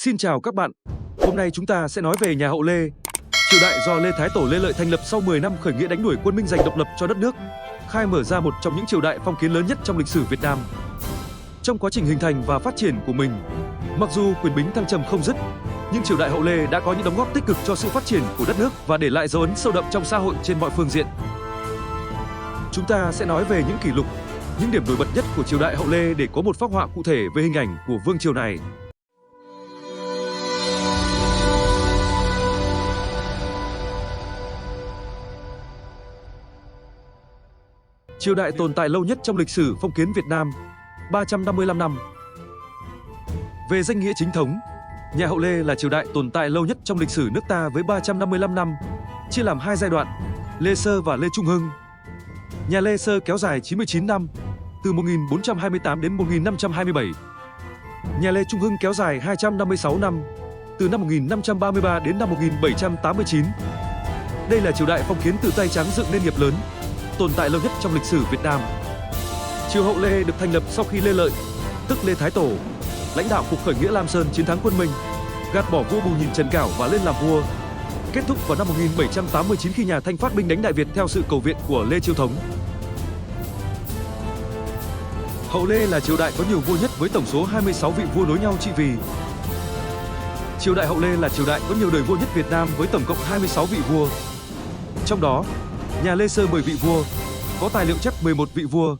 Xin chào các bạn. Hôm nay chúng ta sẽ nói về nhà Hậu Lê, triều đại do Lê Thái Tổ Lê Lợi thành lập sau 10 năm khởi nghĩa đánh đuổi quân Minh giành độc lập cho đất nước, khai mở ra một trong những triều đại phong kiến lớn nhất trong lịch sử Việt Nam. Trong quá trình hình thành và phát triển của mình, mặc dù quyền bính thăng trầm không dứt, nhưng triều đại Hậu Lê đã có những đóng góp tích cực cho sự phát triển của đất nước và để lại dấu ấn sâu đậm trong xã hội trên mọi phương diện. Chúng ta sẽ nói về những kỷ lục, những điểm nổi bật nhất của triều đại Hậu Lê để có một phác họa cụ thể về hình ảnh của vương triều này. Triều đại tồn tại lâu nhất trong lịch sử phong kiến Việt Nam, 355 năm. Về danh nghĩa chính thống, nhà Hậu Lê là triều đại tồn tại lâu nhất trong lịch sử nước ta với 355 năm, chia làm hai giai đoạn, Lê Sơ và Lê Trung Hưng. Nhà Lê Sơ kéo dài 99 năm, từ 1428 đến 1527. Nhà Lê Trung Hưng kéo dài 256 năm, từ năm 1533 đến năm 1789. Đây là triều đại phong kiến từ tay trắng dựng nên nghiệp lớn, tồn tại lâu nhất trong lịch sử Việt Nam. Triều Hậu Lê được thành lập sau khi Lê Lợi, tức Lê Thái Tổ, lãnh đạo cuộc khởi nghĩa Lam Sơn chiến thắng quân Minh, gạt bỏ vua Bù Nhìn Trần Cảo và lên làm vua. Kết thúc vào năm 1789 khi nhà Thanh phát binh đánh Đại Việt theo sự cầu viện của Lê Chiêu Thống. Hậu Lê là triều đại có nhiều vua nhất với tổng số 26 vị vua nối nhau trị vì. Triều đại Hậu Lê là triều đại có nhiều đời vua nhất Việt Nam với tổng cộng 26 vị vua. Trong đó, nhà Lê Sơ 10 vị vua, có tài liệu chép 11 vị vua,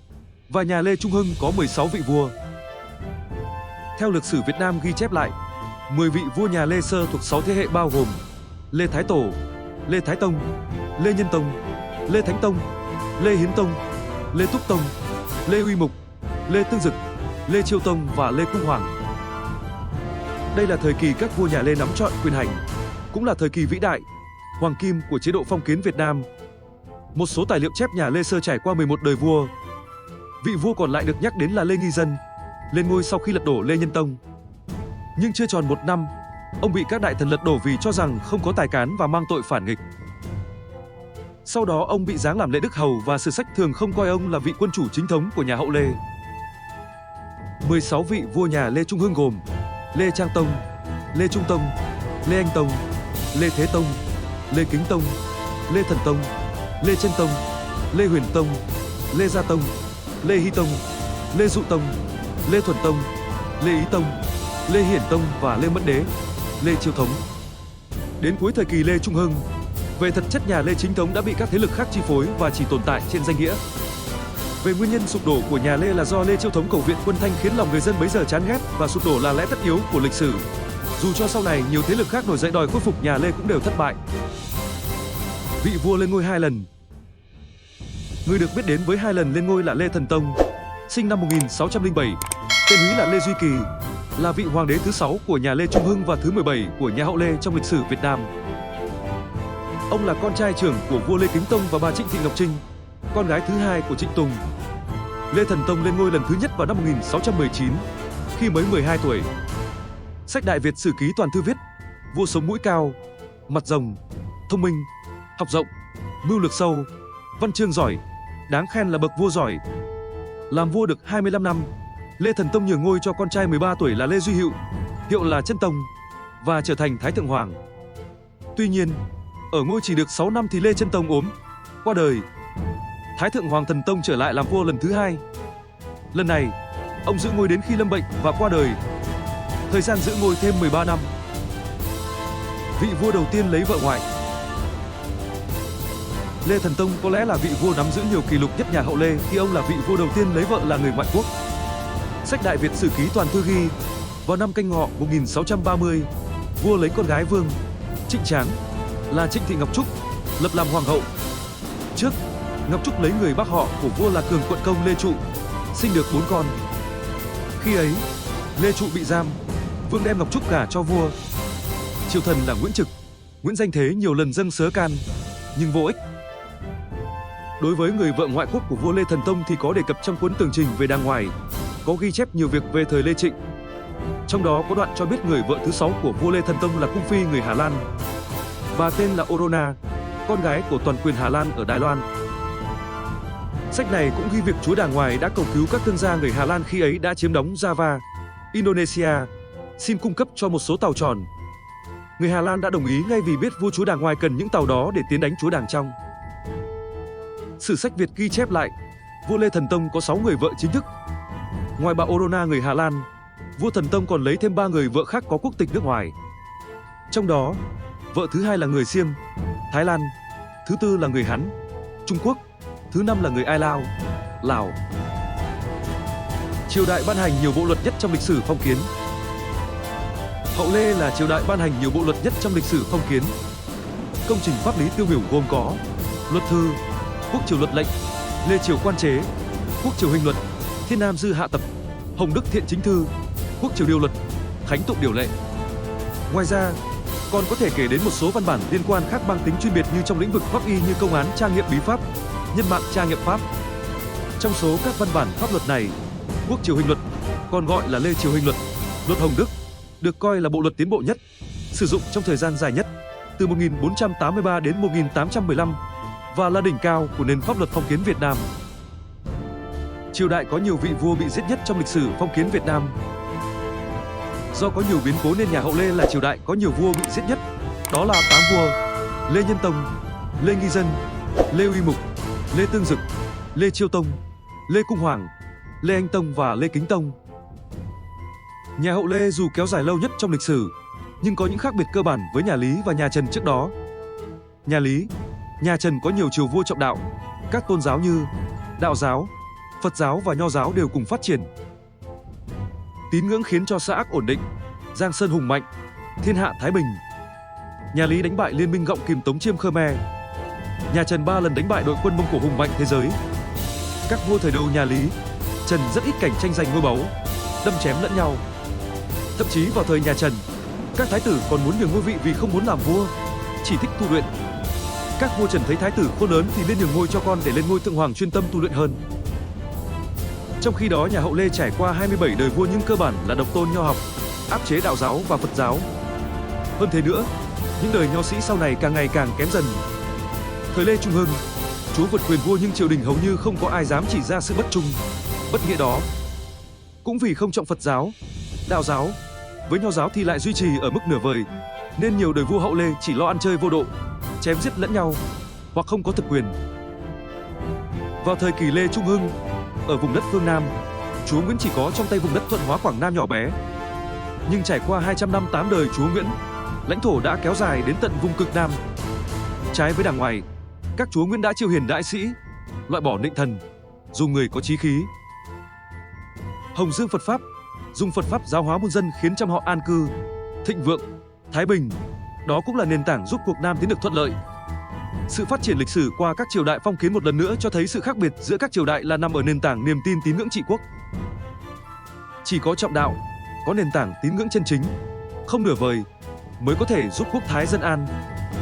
và nhà Lê Trung Hưng có 16 vị vua. Theo lịch sử Việt Nam ghi chép lại, 10 vị vua nhà Lê Sơ thuộc 6 thế hệ bao gồm Lê Thái Tổ, Lê Thái Tông, Lê Nhân Tông, Lê Thánh Tông, Lê Hiến Tông, Lê Túc Tông, Lê Uy Mục, Lê Tương Dực, Lê Chiêu Tông và Lê Cung Hoàng. Đây là thời kỳ các vua nhà Lê nắm trọn quyền hành, cũng là thời kỳ vĩ đại, hoàng kim của chế độ phong kiến Việt Nam. Một số tài liệu chép nhà Lê Sơ trải qua 11 đời vua. Vị vua còn lại được nhắc đến là Lê Nghi Dân, lên ngôi sau khi lật đổ Lê Nhân Tông. Nhưng chưa tròn 1 năm, ông bị các đại thần lật đổ vì cho rằng không có tài cán và mang tội phản nghịch. Sau đó ông bị giáng làm Lê Đức Hầu và sử sách thường không coi ông là vị quân chủ chính thống của nhà Hậu Lê. 16 vị vua nhà Lê Trung Hưng gồm Lê Trang Tông, Lê Trung Tông, Lê Anh Tông, Lê Thế Tông, Lê Kính Tông, Lê Thần Tông, Lê Chân Tông, Lê Huyền Tông, Lê Gia Tông, Lê Hy Tông, Lê Dụ Tông, Lê Thuần Tông, Lê Ý Tông, Lê Hiển Tông và Lê Mẫn Đế, Lê Chiêu Thống. Đến cuối thời kỳ Lê Trung Hưng, về thực chất nhà Lê chính thống đã bị các thế lực khác chi phối và chỉ tồn tại trên danh nghĩa. Về nguyên nhân sụp đổ của nhà Lê là do Lê Chiêu Thống cầu viện quân Thanh khiến lòng người dân bấy giờ chán ghét và sụp đổ là lẽ tất yếu của lịch sử. Dù cho sau này nhiều thế lực khác nổi dậy đòi khôi phục nhà Lê cũng đều thất bại. Vị vua lên ngôi 2 lần. Người được biết đến với 2 lần lên ngôi là Lê Thần Tông, sinh năm 1607, tên húy là Lê Duy Kỳ, là vị hoàng đế thứ 6 của nhà Lê Trung Hưng và thứ 17 của nhà Hậu Lê trong lịch sử Việt Nam. Ông là con trai trưởng của vua Lê Kính Tông và bà Trịnh Thị Ngọc Trinh, con gái thứ 2 của Trịnh Tùng. Lê Thần Tông lên ngôi lần thứ nhất vào năm 1619, khi mới 12 tuổi. Sách Đại Việt Sử Ký Toàn Thư viết: vua sống mũi cao, mặt rồng, thông minh, học rộng, mưu lược sâu, văn chương giỏi, đáng khen là bậc vua giỏi. Làm vua được 25 năm, Lê Thần Tông nhường ngôi cho con trai 13 tuổi là Lê Duy Hựu, hiệu là Chân Tông, và trở thành Thái Thượng Hoàng. Tuy nhiên, ở ngôi chỉ được 6 năm thì Lê Chân Tông ốm, qua đời. Thái Thượng Hoàng Thần Tông trở lại làm vua lần thứ 2. Lần này, ông giữ ngôi đến khi lâm bệnh và qua đời. Thời gian giữ ngôi thêm 13 năm. Vị vua đầu tiên lấy vợ ngoại. Lê Thần Tông có lẽ là vị vua nắm giữ nhiều kỷ lục nhất nhà Hậu Lê khi ông là vị vua đầu tiên lấy vợ là người ngoại quốc. Sách Đại Việt Sử Ký Toàn Thư ghi, vào năm Canh Ngọ 1630, vua lấy con gái Vương Trịnh Tráng là Trịnh Thị Ngọc Trúc lập làm hoàng hậu. Trước, Ngọc Trúc lấy người bác họ của vua là Cường Quận Công Lê Trụ, sinh được 4 con. Khi ấy, Lê Trụ bị giam, Vương đem Ngọc Trúc gả cho vua. Triều thần là Nguyễn Trực, Nguyễn Danh Thế nhiều lần dâng sớ can, nhưng vô ích. Đối với người vợ ngoại quốc của vua Lê Thần Tông thì có đề cập trong cuốn tường trình về đàng ngoài, có ghi chép nhiều việc về thời Lê Trịnh. Trong đó có đoạn cho biết người vợ thứ 6 của vua Lê Thần Tông là cung phi người Hà Lan. Bà tên là Orona, con gái của toàn quyền Hà Lan ở Đài Loan. Sách này cũng ghi việc chúa đàng ngoài đã cầu cứu các thương gia người Hà Lan khi ấy đã chiếm đóng Java, Indonesia, xin cung cấp cho một số tàu tròn. Người Hà Lan đã đồng ý ngay vì biết vua chúa Đàng ngoài cần những tàu đó để tiến đánh chúa Đàng trong. Sử sách Việt ghi chép lại, vua Lê Thần Tông có 6 người vợ chính thức. Ngoài bà Orona người Hà Lan, vua Thần Tông còn lấy thêm 3 người vợ khác có quốc tịch nước ngoài. Trong đó, vợ thứ hai là người Xiêm, Thái Lan, thứ tư là người Hán, Trung Quốc, thứ năm là người Ai Lao, Lào. Triều đại ban hành nhiều bộ luật nhất trong lịch sử phong kiến. Hậu Lê là triều đại ban hành nhiều bộ luật nhất trong lịch sử phong kiến. Công trình pháp lý tiêu biểu gồm có Luật thư, Quốc triều luật lệnh, Lê triều quan chế, Quốc triều hình luật, Thiên Nam dư hạ tập, Hồng Đức thiện chính thư, Quốc triều điều luật, Khánh tụng điều lệ. Ngoài ra, còn có thể kể đến một số văn bản liên quan khác mang tính chuyên biệt như trong lĩnh vực pháp y như công án tra nghiệm bí pháp, nhân mạng tra nghiệm pháp. Trong số các văn bản pháp luật này, Quốc triều hình luật, còn gọi là Lê triều hình luật, Luật Hồng Đức, được coi là bộ luật tiến bộ nhất, sử dụng trong thời gian dài nhất, từ 1483 đến 1815, và là đỉnh cao của nền pháp luật phong kiến Việt Nam. Triều đại có nhiều vị vua bị giết nhất trong lịch sử phong kiến Việt Nam. Do có nhiều biến cố nên nhà Hậu Lê là triều đại có nhiều vua bị giết nhất. Đó là 8 vua: Lê Nhân Tông, Lê Nghi Dân, Lê Uy Mục, Lê Tương Dực, Lê Chiêu Tông, Lê Cung Hoàng, Lê Anh Tông và Lê Kính Tông. Nhà Hậu Lê dù kéo dài lâu nhất trong lịch sử, nhưng có những khác biệt cơ bản với nhà Lý và nhà Trần trước đó. Nhà Lý, nhà Trần có nhiều triều vua trọng đạo, các tôn giáo như Đạo giáo, Phật giáo và Nho giáo đều cùng phát triển. Tín ngưỡng khiến cho xã Ác ổn định, Giang Sơn hùng mạnh, thiên hạ thái bình. Nhà Lý đánh bại liên minh Gọng Kìm Tống Chiêm Khmer. Nhà Trần 3 lần đánh bại đội quân Mông Cổ hùng mạnh thế giới. Các vua thời đầu nhà Lý, Trần rất ít cảnh tranh giành ngôi báu, đâm chém lẫn nhau. Thậm chí vào thời nhà Trần, các thái tử còn muốn nhường ngôi vị vì không muốn làm vua, chỉ thích tu luyện. Các vua Trần thấy thái tử khôn lớn thì nên nhường ngôi cho con để lên ngôi thượng hoàng chuyên tâm tu luyện hơn. Trong khi đó nhà Hậu Lê trải qua 27 đời vua nhưng cơ bản là độc tôn nho học, áp chế đạo giáo và Phật giáo. Hơn thế nữa, những đời nho sĩ sau này càng ngày càng kém dần. Thời Lê Trung Hưng, chúa vượt quyền vua nhưng triều đình hầu như không có ai dám chỉ ra sự bất trung, bất nghĩa đó. Cũng vì không trọng Phật giáo, đạo giáo, với nho giáo thì lại duy trì ở mức nửa vời, nên nhiều đời vua Hậu Lê chỉ lo ăn chơi vô độ, chém giết lẫn nhau, hoặc không có thực quyền. Vào thời kỳ Lê Trung Hưng, ở vùng đất phương Nam, chúa Nguyễn chỉ có trong tay vùng đất Thuận Hóa Quảng Nam nhỏ bé. Nhưng trải qua 200 năm 8 đời chúa Nguyễn, lãnh thổ đã kéo dài đến tận vùng cực Nam. Trái với đàng ngoài, các chúa Nguyễn đã chiêu hiền đại sĩ, loại bỏ nịnh thần, dùng người có chí khí. Hồng dương Phật Pháp, dùng Phật Pháp giáo hóa muôn dân khiến trăm họ an cư, thịnh vượng, thái bình. Đó cũng là nền tảng giúp cuộc Nam tiến được thuận lợi. Sự phát triển lịch sử qua các triều đại phong kiến một lần nữa cho thấy sự khác biệt giữa các triều đại là nằm ở nền tảng niềm tin tín ngưỡng trị quốc. Chỉ có trọng đạo, có nền tảng tín ngưỡng chân chính, không nửa vời, mới có thể giúp quốc thái dân an,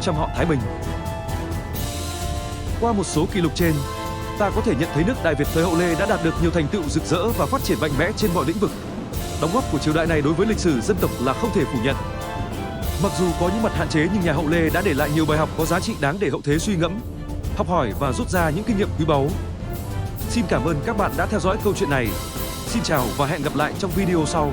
trăm họ thái bình. Qua một số kỷ lục trên, ta có thể nhận thấy nước Đại Việt thời Hậu Lê đã đạt được nhiều thành tựu rực rỡ và phát triển mạnh mẽ trên mọi lĩnh vực. Đóng góp của triều đại này đối với lịch sử dân tộc là không thể phủ nhận. Mặc dù có những mặt hạn chế nhưng nhà Hậu Lê đã để lại nhiều bài học có giá trị đáng để hậu thế suy ngẫm, học hỏi và rút ra những kinh nghiệm quý báu. Xin cảm ơn các bạn đã theo dõi câu chuyện này. Xin chào và hẹn gặp lại trong video sau.